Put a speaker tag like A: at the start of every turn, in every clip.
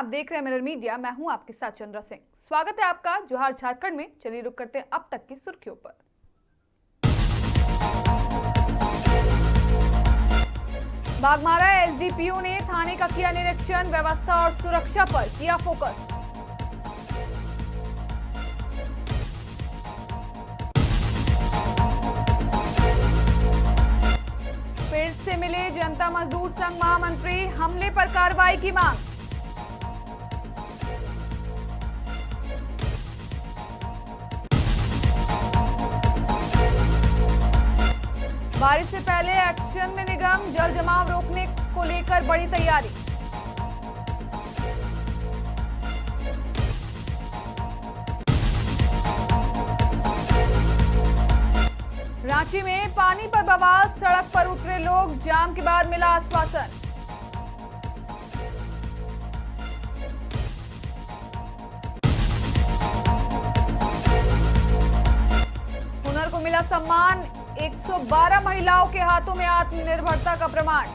A: आप देख रहे हैं मिरर मीडिया। मैं हूं आपके साथ चंद्रा सिंह। स्वागत है आपका जोहार झारखंड में। चलिए रुक करते हैं अब तक की सुर्खियों पर। बाघमारा एसडीपीओ ने थाने का किया निरीक्षण, व्यवस्था और सुरक्षा पर किया फोकस। पीड़ित से मिले जनता मजदूर संघ महामंत्री, हमले पर कार्रवाई की मांग। बारिश से पहले एक्शन में निगम, जल जमाव रोकने को लेकर बड़ी तैयारी। रांची में पानी पर बवाल, सड़क पर उतरे लोग, जाम के बाद मिला आश्वासन। हुनर को मिला सम्मान, 112 महिलाओं के हाथों में आत्मनिर्भरता का प्रमाण।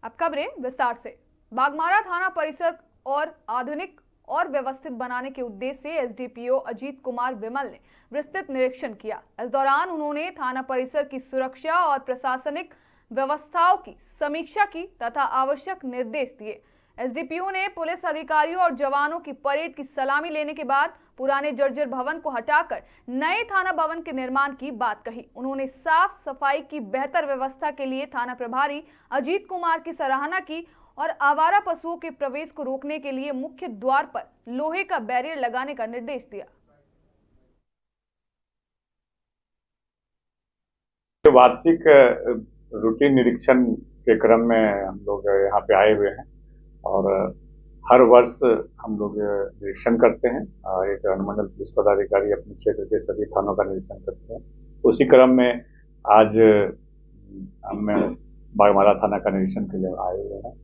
A: अब खबरें विस्तार से। बाघमारा थाना परिसर और आधुनिक और व्यवस्थित बनाने के उद्देश्य से एसडीपीओ अजीत कुमार विमल ने विस्तृत निरीक्षण किया। इस दौरान उन्होंने थाना परिसर की सुरक्षा और प्रशासनिक व्यवस्थाओं की समीक्षा की तथा आवश्यक निर्देश दिए। एसडीपीओ ने पुलिस अधिकारियों और जवानों की परेड की सलामी लेने के बाद पुराने जर्जर भवन को हटाकर नए थाना भवन के निर्माण की बात कही। उन्होंने साफ सफाई की बेहतर व्यवस्था के लिए थाना प्रभारी अजीत कुमार की सराहना की और आवारा पशुओं के प्रवेश को रोकने के लिए मुख्य द्वार पर लोहे का बैरियर लगाने का निर्देश दिया।
B: वार्षिक रूटीन निरीक्षण के क्रम में हम लोग यहाँ पे आए हुए हैं और हर वर्ष हम लोग निरीक्षण करते हैं। एक अनुमंडल पुलिस पदाधिकारी अपने क्षेत्र के सभी थानों का निरीक्षण करते हैं। उसी क्रम में आज हम बाघमारा थाना का निरीक्षण के लिए आए हुए हैं।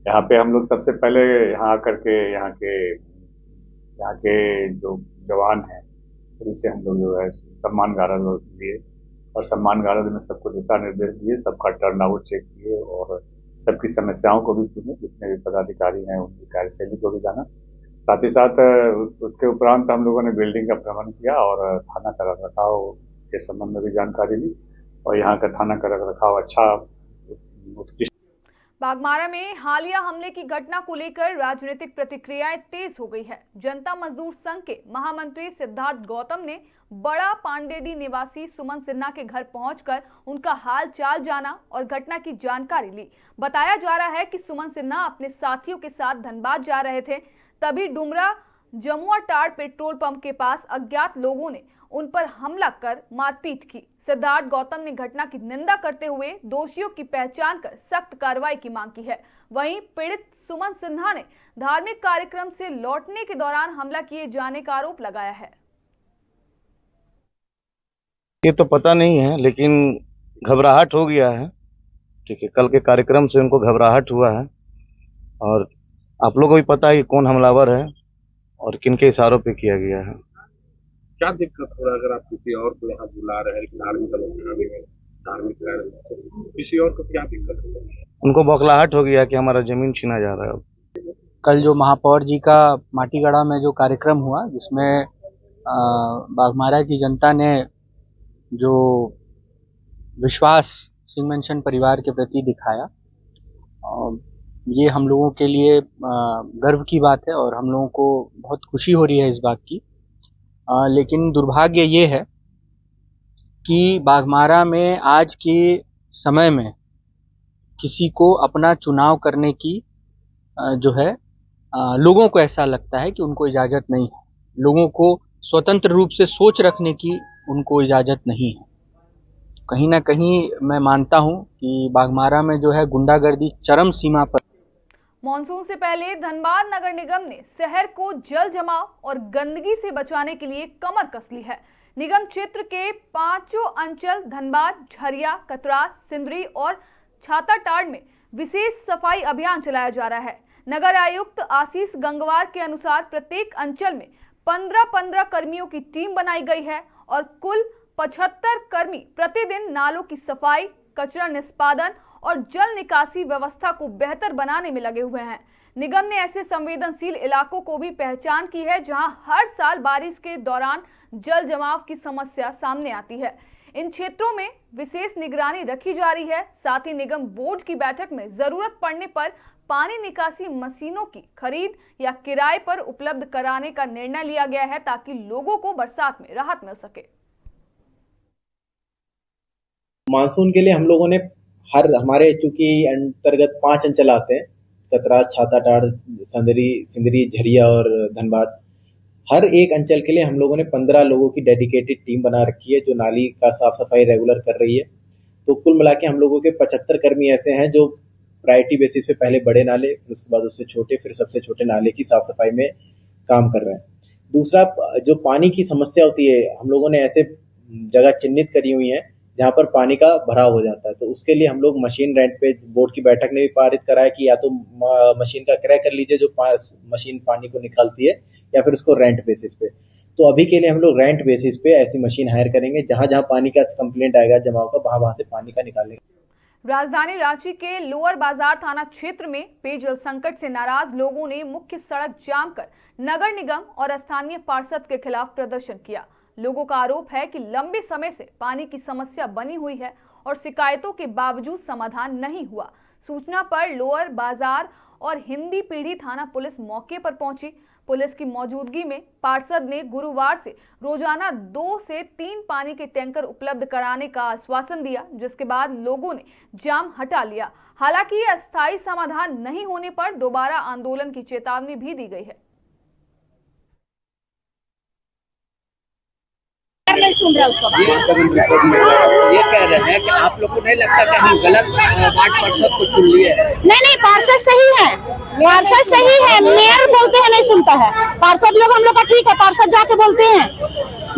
B: यहाँ पे हम लोग सबसे पहले यहाँ आकर के यहाँ के जो जवान हैं सभी से हम लोग जो है सम्मान गारद दिए और सम्मान गारद में सबको दिशा निर्देश दिए, सबका टर्न आउट चेक किए और सबकी समस्याओं को भी सुने, जितने भी पदाधिकारी हैं उनकी कार्यशैली को भी जाना। साथ ही साथ उसके उपरांत हम लोगों ने बिल्डिंग का भ्रमण किया और थाना का रखरखाव के संबंध में भी जानकारी ली और यहाँ का थाना का रखरखाव अच्छा उत्कृष्ट।
A: बाघमारा में हालिया हमले की घटना को लेकर राजनीतिक प्रतिक्रियाएं तेज हो गई है। जनता मजदूर संघ के महामंत्री सिद्धार्थ गौतम ने बड़ा पांडेडी निवासी सुमन सिन्हा के घर पहुंचकर उनका हाल चाल जाना और घटना की जानकारी ली। बताया जा रहा है कि सुमन सिन्हा अपने साथियों के साथ धनबाद जा रहे थे, तभी डुमरा जमुआ टाड़ पेट्रोल पंप के पास अज्ञात लोगों ने उन पर हमला कर मारपीट की। सिद्धार्थ गौतम ने घटना की निंदा करते हुए दोषियों की पहचान कर सख्त कार्रवाई की मांग की है। वहीं पीड़ित सुमन सिन्हा ने धार्मिक कार्यक्रम से लौटने के दौरान हमला किए जाने का आरोप लगाया है।
C: ये तो पता नहीं है, लेकिन घबराहट हो गया है। ठीक है, कल के कार्यक्रम से उनको घबराहट हुआ है और आप लोगों को भी पता है कि कौन हमलावर है और किन के इशारों पे किया गया है।
D: क्या दिक्कत हो रहा है अगर आप किसी और को यहाँ बुला रहे हैं धार्मिक किसी और को क्या दिक्कत हो रही है?
C: उनको बौखलाहट हो गया कि हमारा जमीन छीना जा रहा है।
E: कल जो महापौर जी का माटीगढ़ा में जो कार्यक्रम हुआ, जिसमें बाघमारा की जनता ने जो विश्वास सिंह मेंशन परिवार के प्रति दिखाया, ये हम लोगों के लिए गर्व की बात है और हम लोगों को बहुत खुशी हो रही है इस बात की। लेकिन दुर्भाग्य ये है कि बाघमारा में आज के समय में किसी को अपना चुनाव करने की जो है लोगों को ऐसा लगता है कि उनको इजाज़त नहीं है। लोगों को स्वतंत्र रूप से सोच रखने की उनको इजाज़त नहीं है। कहीं ना कहीं मैं मानता हूं कि बाघमारा में जो है गुंडागर्दी चरम सीमा पर।
A: मॉनसून से पहले धनबाद नगर निगम ने शहर को जल जमाव और गंदगी से बचाने के लिए कमर कस ली है। निगम क्षेत्र के 5 अंचल धनबाद, झरिया, कतरा, सिंदरी और छाताटाड़ में विशेष सफाई अभियान चलाया जा रहा है। नगर आयुक्त आशीष गंगवार के अनुसार प्रत्येक अंचल में 15-15 कर्मियों की टीम बनाई गई है और कुल 75 कर्मी प्रतिदिन नालों की सफाई, कचरा निष्पादन और जल निकासी व्यवस्था को बेहतर बनाने में लगे हुए हैं। निगम ने ऐसे संवेदनशील इलाकों को भी पहचान की है जहां हर साल बारिश के दौरान जल जमाव की समस्या सामने आती है। इन क्षेत्रों में विशेष निगरानी रखी जा रही है। साथ ही निगम बोर्ड की बैठक में जरूरत पड़ने पर पानी निकासी मशीनों की खरीद या किराए पर उपलब्ध कराने का निर्णय लिया गया है ताकि लोगों को बरसात में राहत मिल सके।
F: मानसून के लिए हम लोगों ने हमारे चूंकि अंतर्गत 5 अंचल आते हैं, कतरास, छाताटाड़, सिंदरी, झरिया और धनबाद। हर एक अंचल के लिए हम लोगों ने 15 लोगों की डेडिकेटेड टीम बना रखी है जो नाली का साफ सफाई रेगुलर कर रही है। तो कुल मिला के हम लोगों के 75 कर्मी ऐसे हैं जो प्रायोरिटी बेसिस पे पहले बड़े नाले, फिर उसके बाद उससे छोटे, फिर सबसे छोटे नाले की साफ सफाई में काम कर रहे हैं। दूसरा, जो पानी की समस्या होती है, हम लोगों ने ऐसे जगह चिन्हित करी हुई है जहाँ पर पानी का भराव हो जाता है। तो उसके लिए हम लोग मशीन रेंट पे, बोर्ड की बैठक ने भी पारित करा है कि या तो मशीन का क्रय कर लीजिए जो मशीन पानी को निकालती है, या फिर उसको रेंट बेसिस पे। तो अभी के लिए हम लोग रेंट बेसिस पे ऐसी मशीन हायर करेंगे, जहां जहां पानी का कंप्लेंट आएगा जमाव का, वहां से पानी का निकालेंगे।
A: राजधानी रांची के लोअर बाजार थाना क्षेत्र में पेयजल संकट से नाराज लोगों ने मुख्य सड़क जाम कर नगर निगम और स्थानीय पार्षद के खिलाफ प्रदर्शन किया। लोगों का आरोप है कि लंबे समय से पानी की समस्या बनी हुई है और शिकायतों के बावजूद समाधान नहीं हुआ। सूचना पर लोअर बाजार और हिंदी पीढ़ी थाना पुलिस मौके पर पहुंची। पुलिस की मौजूदगी में पार्षद ने गुरुवार से रोजाना 2 से 3 पानी के टैंकर उपलब्ध कराने का आश्वासन दिया, जिसके बाद लोगों ने जाम हटा लिया। हालांकि अस्थायी समाधान नहीं होने पर दोबारा आंदोलन की चेतावनी भी दी गई है।
G: नहीं सुन रहा उसका
H: ये कह रहे हैं कि आप लोग को नहीं लगता कि हम गलत वार्ड पार्षद को चुन लिए?
G: नहीं, पार्षद सही है, पार्षद सही है। मेयर बोलते हैं नहीं सुनता है। पार्षद लोग हम लोग का ठीक है, पार्षद जाके बोलते हैं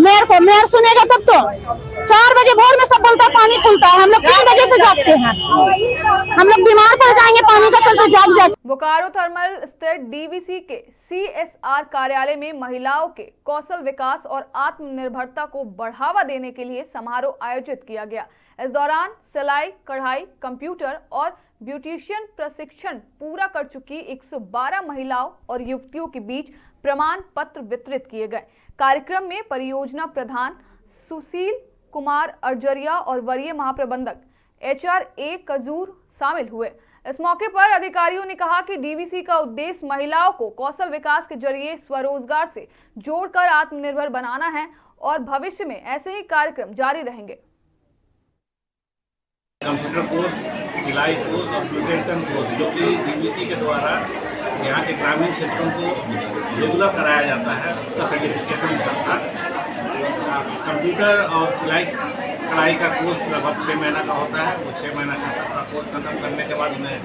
G: मेयर को, मेयर सुनेगा तब तो। 4 बजे भोर में सब बोलता है पानी खुलता है, हम लोग 3 बजे से जागते हैं, हम लोग बीमार पड़ जाएंगे पानी का चलते जाग।
A: बोकारो थर्मल स्थित डीवीसी के CSR कार्यालय में महिलाओं के कौशल विकास और आत्मनिर्भरता को बढ़ावा देने के लिए समारोह आयोजित किया गया। इस दौरान सिलाई, कढ़ाई, कंप्यूटर और ब्यूटिशियन प्रशिक्षण पूरा कर चुकी 112 महिलाओं और युवतियों के बीच प्रमाण पत्र वितरित किए गए। कार्यक्रम में परियोजना प्रधान सुशील कुमार अर्जरिया और वरीय महाप्रबंधक HRA कजूर शामिल हुए। इस मौके पर अधिकारियों ने कहा कि डीवीसी का उद्देश्य महिलाओं को कौशल विकास के जरिए स्वरोजगार से जोड़कर आत्मनिर्भर बनाना है और भविष्य में ऐसे ही कार्यक्रम जारी रहेंगे।
I: कंप्यूटर कोर्स, सिलाई कोर्स और ब्यूटिशियन कोर्स जो कि डीवीसी के द्वारा यहाँ के ग्रामीण क्षेत्रों को रेगुलर कराया जाता है, उसका सर्टिफिकेशन करता है। कंप्यूटर और सिलाई कढ़ाई का कोर्स लगभग 6 महीना का होता है। वो 6 महीना का कोर्स खत्म करने के बाद उन्हें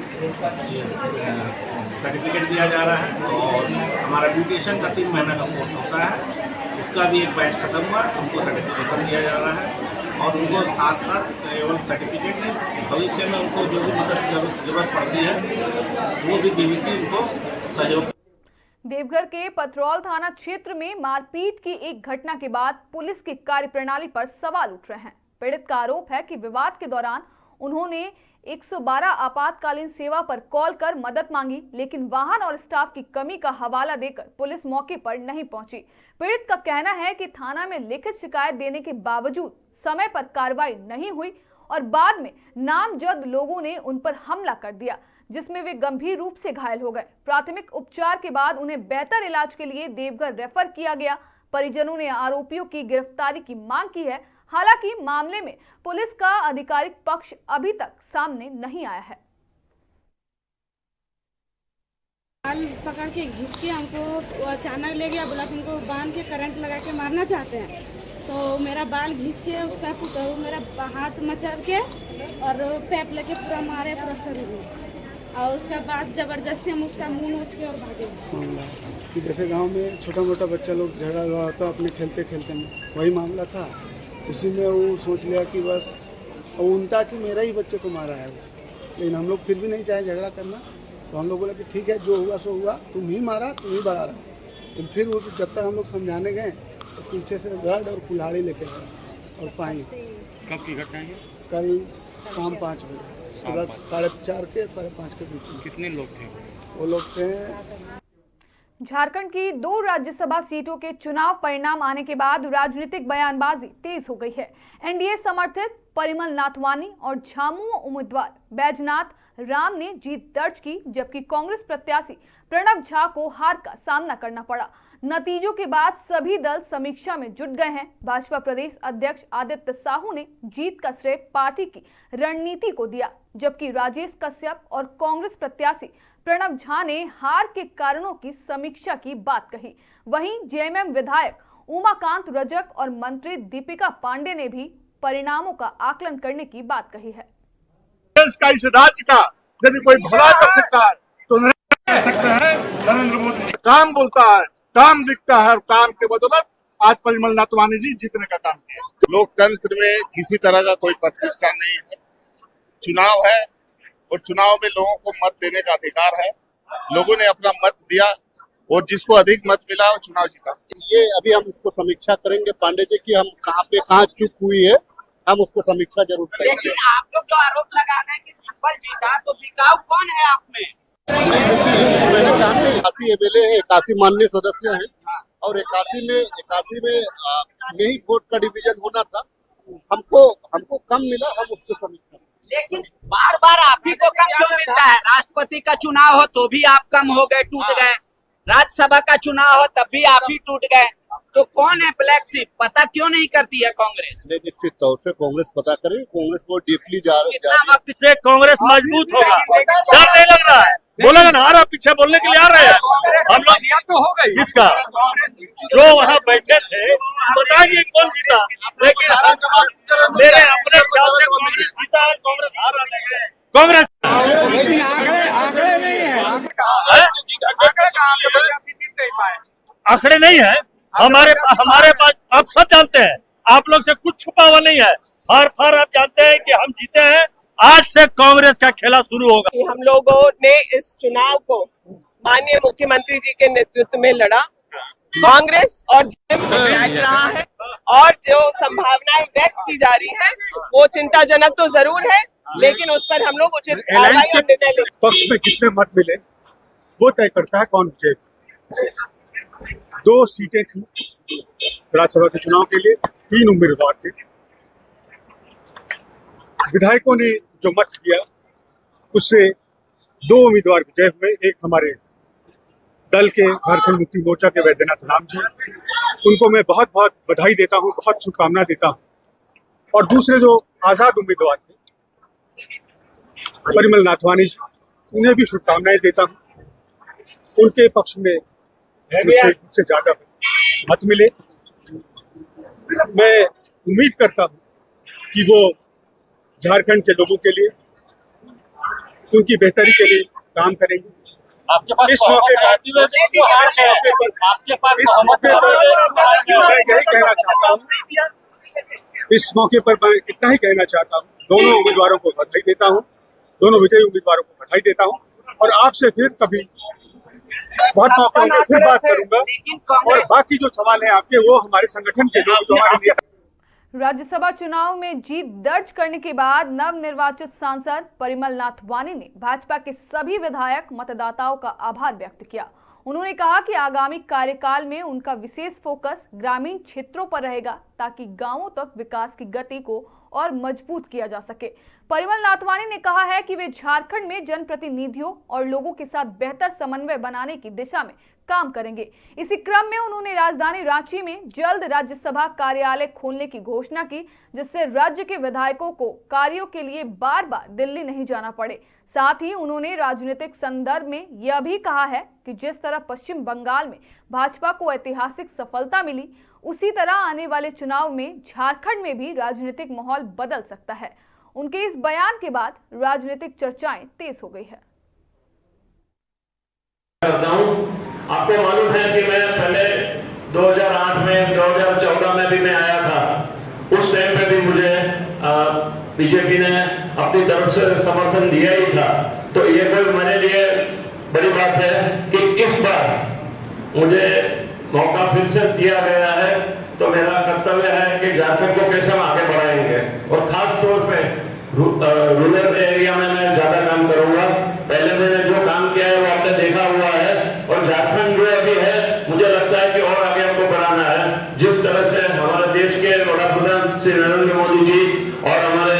I: सर्टिफिकेट दिया जा रहा है। और हमारा ब्यूटिशियन का 3 महीना का कोर्स होता है, उसका भी एक बैच खत्म हुआ, उनको सर्टिफिकेशन दिया जा रहा है। और उनको साथ केवल सर्टिफिकेट नहीं, भविष्य में उनको जो भी मदद जरूरत पड़ती है वो भी डीवीसी उनको सहयोग।
A: देवघर के पथरौल थाना क्षेत्र में मारपीट की एक घटना के बाद पुलिस की कार्यप्रणाली पर सवाल उठ रहे हैं। पीड़ित का आरोप है कि विवाद के दौरान उन्होंने 112 आपातकालीन सेवा पर कॉल कर मदद मांगी, लेकिन वाहन और स्टाफ की कमी का हवाला देकर पुलिस मौके पर नहीं पहुंची। पीड़ित का कहना है कि थाना में लिखित शिकायत देने के बावजूद समय पर कार्रवाई नहीं हुई और बाद में नामजद लोगों ने उन पर हमला कर दिया, जिसमें वे गंभीर रूप से घायल हो गए। प्राथमिक उपचार के बाद उन्हें बेहतर इलाज के लिए देवघर रेफर किया गया। परिजनों ने आरोपियों की गिरफ्तारी की मांग की है। हालांकि मामले में पुलिस का आधिकारिक पक्ष अभी तक सामने नहीं आया है।
J: बाल पकड़ के घिस के हमको अचानक ले गया, बोला कि उनको बांध के करंट लगा के मारना चाहते हैं। तो मेरा बाल घिस के उसका मेरा हाथ मचल के और पैप लेके पूरा मारे, पूरा शरीर में। और उसके बाद जबरदस्ती हम उसका मुंह नोच के और भागे।
K: कि जैसे गांव में छोटा मोटा बच्चा लोग झगड़ा हुआ होता अपने खेलते खेलते में, वही मामला था। उसी में वो सोच लिया कि बस उनका कि मेरा ही बच्चे को मारा है। लेकिन हम लोग फिर भी नहीं चाहे झगड़ा करना, तो हम लोग बोले कि ठीक है जो हुआ सो हुआ, तुम ही मारा तुम ही बढ़ा रहा। लेकिन फिर वो जब तक हम लोग समझाने गए तो पीछे से रड और कुल्हाड़ी लेके गए और पाई।
I: कब की घटना है?
K: कल शाम 5 बजे, सुबह 4:30 के 5:30 के बीच में।
D: कितने लोग थे
K: वो लोग थे।
A: झारखंड की 2 राज्यसभा सीटों के चुनाव परिणाम आने के बाद राजनीतिक बयानबाजी तेज हो गई है। एनडीए समर्थित परिमल नाथवानी और झामुमो उम्मीदवार बैजनाथ राम ने जीत दर्ज की, जबकि कांग्रेस प्रत्याशी प्रणव झा को हार का सामना करना पड़ा। नतीजों के बाद सभी दल समीक्षा में जुट गए हैं। भाजपा प्रदेश अध्यक्ष आदित्य साहू ने जीत का श्रेय पार्टी की रणनीति को दिया, जबकि राजेश कश्यप और कांग्रेस प्रत्याशी प्रणव झा ने हार के कारणों की समीक्षा की बात कही। वहीं जेएमएम विधायक उमाकांत रजक और मंत्री दीपिका पांडे ने भी परिणामों का आकलन करने की बात कही है।
L: देश का इस राज्य का यदि कोई भला कर सकता है तो कर सकते हैं नरेंद्र मोदी। काम बोलता है, काम दिखता है, और काम के बदौलत आज परिमल नाथवानी जी जीतने का काम किया।
M: लोकतंत्र में किसी तरह का कोई प्रतिष्ठा नहीं है। चुनाव है और चुनाव में लोगों को मत देने का अधिकार है। लोगों ने अपना मत दिया और जिसको अधिक मत मिला वो चुनाव जीता।
C: ये अभी हम उसको समीक्षा करेंगे पांडे जी की, हम कहाँ चूक हुई है, हम उसको समीक्षा जरूर करेंगे।
H: लेकिन आप लोग जो आरोप लगा रहे हैं कि धनबल जीता, तो बिकाऊ कौन है आप में?
C: मैंने कहा 81 एमएलए है, 81 माननीय सदस्य हैं और 81 में यही वोट का डिवीजन होना था। हमको कम मिला, हम उसको समीक्षा।
H: लेकिन बार बार आप ही को कम क्यों मिलता है? राष्ट्रपति का चुनाव हो तो भी आप कम हो गए, टूट गए। राज्यसभा का चुनाव हो तब भी आप ही टूट गए। तो कौन है ब्लैक शिप? पता क्यों नहीं करती है कांग्रेस?
C: निश्चित तौर से कांग्रेस पता करे। कांग्रेस को डीपली जा रही
H: कितना वक्त
L: से कांग्रेस मजबूत होगा, डर नहीं लग रहा है। बोला ना, आ रहा पीछे बोलने के लिए आ रहे हैं हम लोग। तो हो गई इसका जो वहाँ बैठे थे, बताइए कौन जीता। लेकिन मेरे अपने ख्याल से कांग्रेस जीता है, कांग्रेस हार रही है। कांग्रेस आंकड़े नहीं है, आंकड़े नहीं है हमारे पास। आप सब जानते हैं, आप लोग से कुछ छुपा हुआ नहीं है। फार आप जानते हैं कि हम जीते हैं। आज से कांग्रेस का खेला शुरू होगा।
N: हम लोगों ने इस चुनाव को माननीय मुख्यमंत्री जी के नेतृत्व में लड़ा। कांग्रेस और बैठ रहा है और जो संभावनाएं व्यक्त की जा रही हैं वो चिंताजनक तो जरूर है, लेकिन उस पर हम लोग उचित कार्रवाई और निर्णय लेंगे।
L: पक्ष में कितने मत मिले वो तय करता है कौन विजेता। 2 सीटें थी राज्यसभा के चुनाव के लिए, 3 उम्मीदवार थे। विधायकों ने जो मत दिया उससे 2 उम्मीदवार विजय हुए। एक हमारे दल के झारखंड मुक्ति मोर्चा के वैद्यनाथ राम जी, उनको मैं बहुत बहुत बधाई देता हूं, बहुत शुभकामना देता हूं। और दूसरे जो आजाद उम्मीदवार थे परिमल नाथवानी जी, उन्हें भी शुभकामनाएं देता हूं। उनके पक्ष में मुझसे ज्यादा मत मिले। मैं उम्मीद करता हूं कि वो झारखंड के लोगों के लिए, उनकी बेहतरी के लिए काम करेंगे। आपके पास इस मौके पर मैं यही कहना चाहता हूँ, इस मौके पर मैं इतना ही कहना चाहता हूँ। दोनों उम्मीदवारों को बधाई देता हूँ, दोनों विजयी उम्मीदवारों को बधाई देता हूँ और आपसे फिर कभी बहुत मौका होगा फिर बात करूंगा। और बाकी जो सवाल है आपके, वो हमारे संगठन के लोग, जो हमारे नेता।
A: राज्यसभा चुनाव में जीत दर्ज करने के बाद नवनिर्वाचित सांसद परिमल नाथवानी ने भाजपा के सभी विधायक मतदाताओं का आभार व्यक्त किया। उन्होंने कहा कि आगामी कार्यकाल में उनका विशेष फोकस ग्रामीण क्षेत्रों पर रहेगा, ताकि गांवों तक विकास की गति को और मजबूत किया जा सके। परिमल नाथवानी ने कहा है कि वे झारखंड में जनप्रतिनिधियों और लोगों के साथ बेहतर समन्वय बनाने की दिशा में काम करेंगे। इसी क्रम में उन्होंने राजधानी रांची में जल्द राज्यसभा कार्यालय खोलने की घोषणा की, जिससे राज्य के विधायकों को कार्यों के लिए बार बार दिल्ली नहीं जाना पड़े। साथ ही उन्होंने राजनीतिक संदर्भ में यह भी कहा है कि जिस तरह पश्चिम बंगाल में भाजपा को ऐतिहासिक सफलता मिली, उसी तरह आने वाले चुनाव में झारखंड में भी राजनीतिक माहौल बदल सकता है। उनके इस बयान के बाद राजनीतिक चर्चाएं तेज हो गई है।
O: आपको मालूम है कि मैं पहले 2008 में 2014 में भी मैं आया था। उस टाइम पे भी मुझे बीजेपी ने अपनी तरफ से समर्थन दिया ही था। तो ये कोई मेरे लिए बड़ी बात है कि इस बार मुझे मौका फिर से दिया गया है। तो मेरा कर्तव्य है कि झारखंड को कैसे हम आगे बढ़ाएंगे और खास तौर पे रूरल एरिया में मैं ज्यादा काम करूंगा। पहले मैंने जो काम किया है वो आपने देखा हुआ है, और झारखंड जो अभी है मुझे लगता है कि और आगे हमको बढ़ाना है। जिस तरह से हमारे देश के वडाप्रधान श्री नरेंद्र मोदी जी और हमारे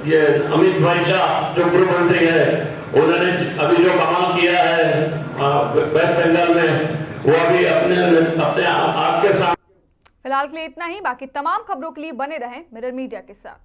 O: ये अमित भाई शाह जो गृह मंत्री है, उन्होंने अभी जो कमाल किया है वेस्ट बंगाल में, वो अभी अपने आपके सामने।
A: फिलहाल के लिए इतना ही। बाकी तमाम खबरों के लिए बने रहें मिरर मीडिया के साथ।